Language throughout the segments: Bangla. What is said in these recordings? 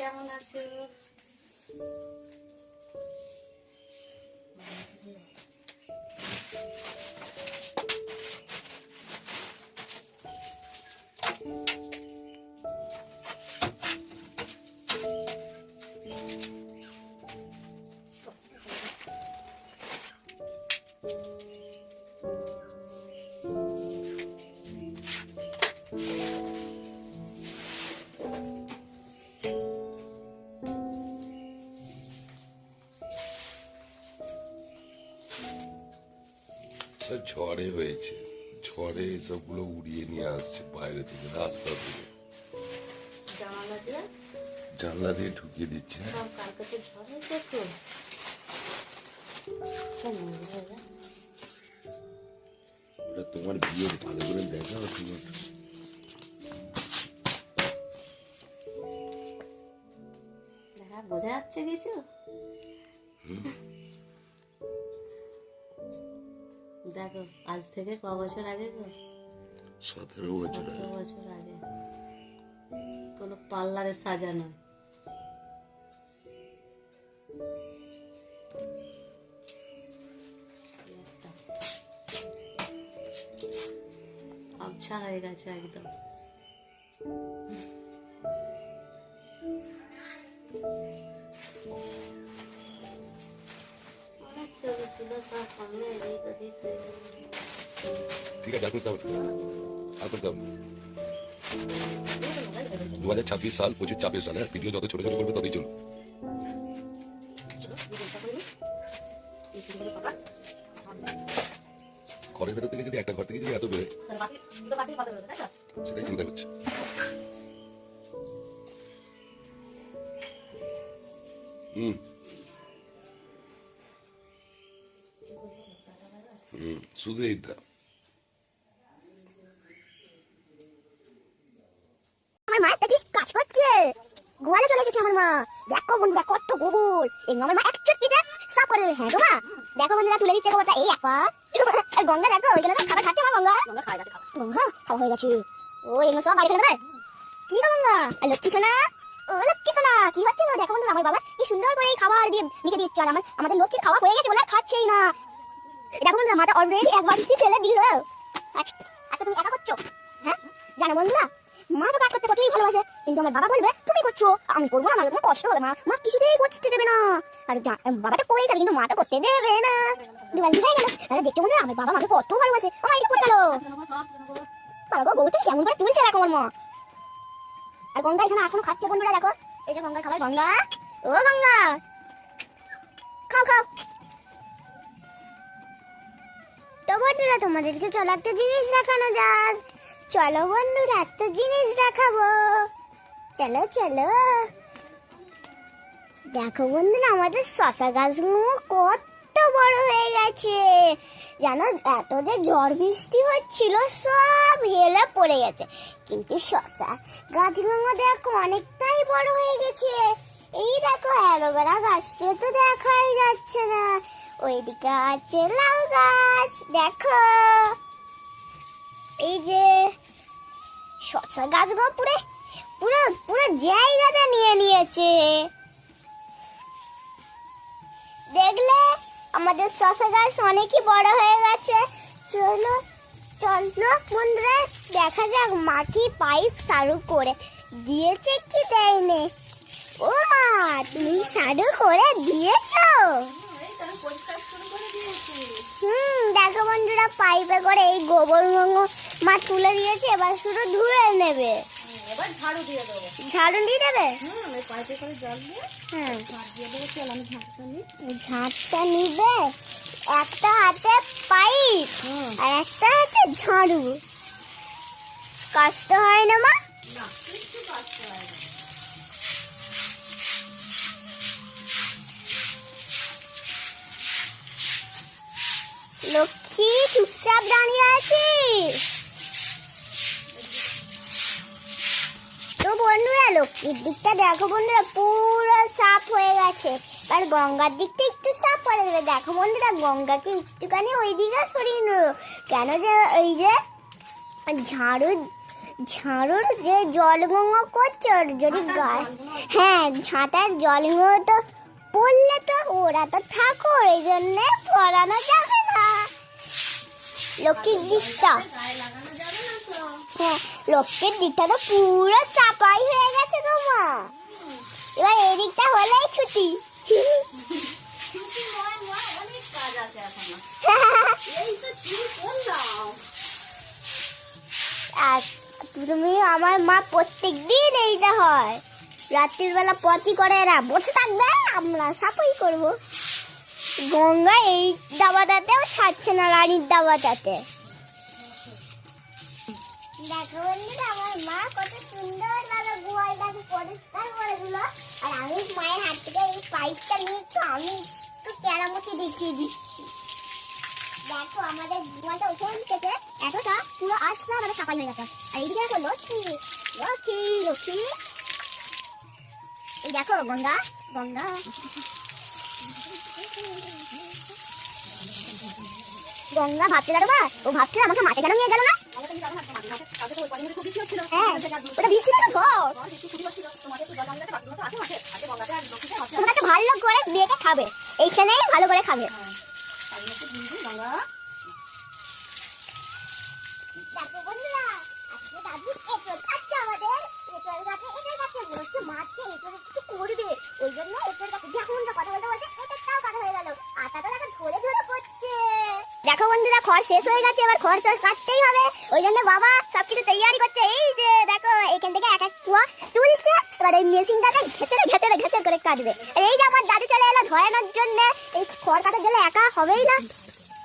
কেমন আছো? ঝড়ে হয়েছে, ঝড়ে এসবগুলো উড়িয়ে নিয়ে আসছে বাইরে থেকে, রাস্তা থেকে জানলা দিয়ে ঢুকিয়ে দিচ্ছে। ওটা তোমার বিয়ে, ভালো করে দেখাও তোমার। বোঝা যাচ্ছে কিছু? দেখো আজ থেকে ক বছর আগে গো? 17 বছর আগে। কোনো পার্লারে সাজানো আবছা হয়ে গেছে একদম। ঠিক আছে, 2026 সাল প্রচুর চাপের সাল। ভিডিও যত ছোট ছোট করবে ততই চলবে। ঘরের ভেতর থেকে যদি একটা ঘর থেকে যদি এত বেরোয়, সেটাই চিন্তা করছে। শুধু এইটা। আমার মা দেখিস কাজ করছে, গোয়ালে চলে এসেছে আমার মা। দেখো বন্ধুরা কত গোবর, এই আমার মা এক চটকিতে সাফ করে দেবে। হ্যাঁ গো মা, দেখো বন্ধুরা তুলে দিচ্ছে গোবরটা। এই এক পা আর গঙ্গা দেখো ওইখানে খাবার খাচ্ছে আমার গঙ্গা। গঙ্গা খাওয়া হয়ে গেছে, ও এগুলো সব বাড়ি ফেলে দেবে। কি গো গঙ্গা, লক্ষ্মী সোনা, ও লক্ষ্মী সোনা কি হচ্ছে গো? দেখো বন্ধুরা আমার বাবা কি সুন্দর করে এই খাবার দিয়ে লিখে দিচ্ছে। আর আমাদের লক্ষ্মীর খাওয়া হয়ে গেছে বলে আর খাচ্ছেই না। দেখো বন্ধুরা মাটা অলরেডি এক বাড়িতে ফেলে দিল। আচ্ছা আচ্ছা তুমি একা করছো? হ্যাঁ জানো বন্ধুরা, মা তো কাজ করতে কতই ভালোবাসে, কিন্তু আমার বাবা বলবে তুমি করছো, আমি করবো না, আমার জন্য কষ্ট হবে। মা কিছুতেই করতে দেবে না। আর বাবা তো করেই যাবে, কিন্তু মা তো করতে দেবে না। দুবার হয়ে গেল। তাহলে দেখছো বন্ধুরা আমার বাবা মাকে কত ভালোবাসে। আমার এটা করে গেল বাবা গো, গোবর থেকে কেমন করে তুলছে দেখো আমার মা। আর গঙ্গা এখানে এখনো খাচ্ছে বন্ধুরা, দেখো এই যে গঙ্গার খাবার। গঙ্গা, ও গঙ্গা খাও খাও। তো বন্ধুরা তোমাদেরকে চলো একটা জিনিস দেখানো যাক। চলো বন্ধুরা একটা জিনিস দেখাবো, চলো চলো। দেখো বন্ধুরা আমাদের শশা গাছগুলো কত বড় হয়ে গেছে জানো। এত যে ঝড় বৃষ্টি হচ্ছিল সব হেলে পড়ে গেছে, কিন্তু শশা গাছগুলো দেখো অনেকটাই বড় হয়ে গেছে। এই দেখো অ্যালোভেরা গাছটা তো দেখাই যাচ্ছে না, ওইদিকে আছে লাউ গাছ। দেখো এই যে শশা গাছগুলো পুরো পুরো পুরো জায়গাটা নিয়ে নিয়েছে। দেখলে আমাদের শশা গাছ অনেকই বড় হয়ে গেছে। চলো চলো বন্ধুরা দেখা যাক মাটি পাইপ চালু করে দিয়েছে কি দেয়নি। ও মা তুমি চালু করে দিয়েছো? দেখো বন্ধুরা পাইপে করে এই গোবর মা তুলে দিয়েছে, এবার শুধু ধুয়ে নেবে। এবার ঝাড়ু দিয়ে দেবো। ঝাড়ু দিয়ে দেবে? এই পাইপে করে জল দিয়ে ঝাড় দিয়ে দেবো। চল আমি ঝাড়টা নিই। ঝাড়টা নিবে, একটা হাতে পাইপ আর একটা হাতে ঝাড়ু। কষ্ট হয় না মা? না কিছু কষ্ট হয় না। লক্ষ্মী চুপচাপ দাঁড়িয়ে আছিস? তো বন্ধুরা লক্ষ্মীর দিকটা দেখো বন্ধুরা পুরো সাফ হয়ে গেছে, আর গঙ্গার দিকটা একটু সাফ করে দেবে। দেখো বন্ধুরা গঙ্গাকে একটুখানি ওই দিকে সরিয়ে নেবো, কেন যে ওই যে ঝাড়ু ঝাড়ুর যে জলগঙ্গা করছে ওর যদি গায়ে হ্যাঁ ঝাঁটার জলগঙ্গা তো পড়লে তো ওরা তো ঠাকুর এই জন্যে পড়ানো যাবে না লক্ষ্মীর দিকটা হ্যাঁ লক্ষ্মীর দিকটা তো পুরো সাফাই হয়ে গেছে গো মা এবার এই দিকটা হলেই ছুটি অনেক কাজ আছে এখনো এই তো শুরু করলাম আর তুমি আমার মা প্রত্যেক দিন এইটা হয় রাত্রির বেলা পটি করে এরা বসে থাকবে আমরা সাফাই করব গঙ্গা এই দাবাটাতেও ছাড়ছে না রানীর দাবাটাতে দেখো বন্ধুরা আমার মা কত সুন্দর ভাবে গোয়ালটাকে পরিষ্কার করে দিল আর আমি মায়ের হাত থেকে এই পাইপটা নিয়ে আমি একটু কেরামতি দেখিয়ে দিচ্ছি দেখো আমাদের গোয়ালটা ওখান থেকে এতটা পুরো আসলে আমাদের সাফাই হয়ে গেছে আর এইদিকে দেখো লক্ষ্মী লক্ষ্মী লক্ষ্মী এই দেখো গঙ্গা গঙ্গা গঙ্গা ভাবছে দাদা ও ভাবছে আমাকে মাঠে কেন নিয়ে গেল না হ্যাঁ ওটা বৃষ্টি না ঘর তোমরা তো ভালো করে মেয়েকে খাবে এইখানেই ভালো করে খাবে দেখো বন্ধুরা আজকে দাদু এঁচড় খাচ্ছে আমাদের এঁচড় গাছে বলছে মাঠে এঁচড় কিছু করবে ওই জন্য এঁচড় গাছে যখন কথা বলতে বলতে এঁচড়টাও কাটা হয়ে গেল আটা তো এখন ধরে ধরে করছে দেখো বন্ধুরা খড় শেষ হয়ে গেছে এবার খড় তো কাটতেই হবে ওই জন্য বাবা সবকিছু তৈরি করছে এই যে দেখো এখান থেকে এক এক কুয়া তুলছে এবার এই মেশিনটাকে ঘেচড়ে ঘেচড়ে ঘেচড় করে কাটবে আর এই যে আমার দাদু চলে এলো ধরানোর জন্য এই খড় কাটার জন্য একা হবেই না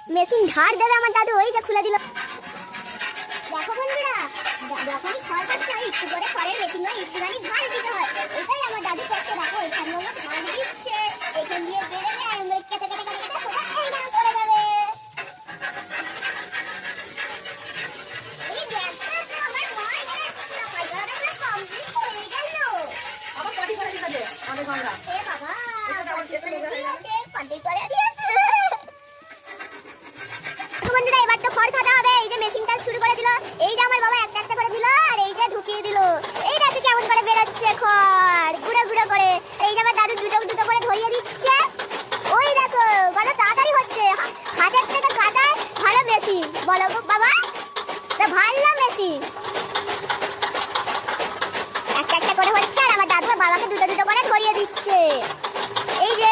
মেশিন ধার দেবে আমার দাদু ওই যে খুলে দিল দেখো বন্ধুরা যখনই খড় কাটছে একটু করে খড়ের মেশিনে একটুখানি ধার দিতে হয় এটাই আমার দাদু করছে দেখো এখানে আমার ধার দিচ্ছে এখান দিয়ে বেড়ে যায় আমরা কেটে কেটে কেটে কেটে সোজা এইখানে পড়ে যাবে এই দেখো তো আমার মা সাফাই করাটা পুরো কমপ্লিট হয়ে গেল আবার পাটি করে দিতে আমাদের গঙ্গা এ বাবা পাটি করে দিয়েছে বন্ধুরা এবার তো খড় কাটা হবে এই যে মেশিনটা শুরু করে দিল এই যে আমার বাবা একটা একটা করে দিল আর এই যে ঢুকিয়ে দিল এইটা থেকে কেমন করে বেরোচ্ছে খড় গুঁড়ো গুঁড়ো করে এই যে আমার দাদু দুটো দুটো করে ধরিয়ে দিচ্ছে ওই দেখো বলো তাড়াতাড়ি হচ্ছে হাতের থেকে কাটা ভালো মেশিন বলো গো বাবা তো ভালো মেশিন একটা একটা করে হচ্ছে আর আমার দাদু আর বাবাকে দুটো দুটো করে ধরিয়ে দিচ্ছে এই যে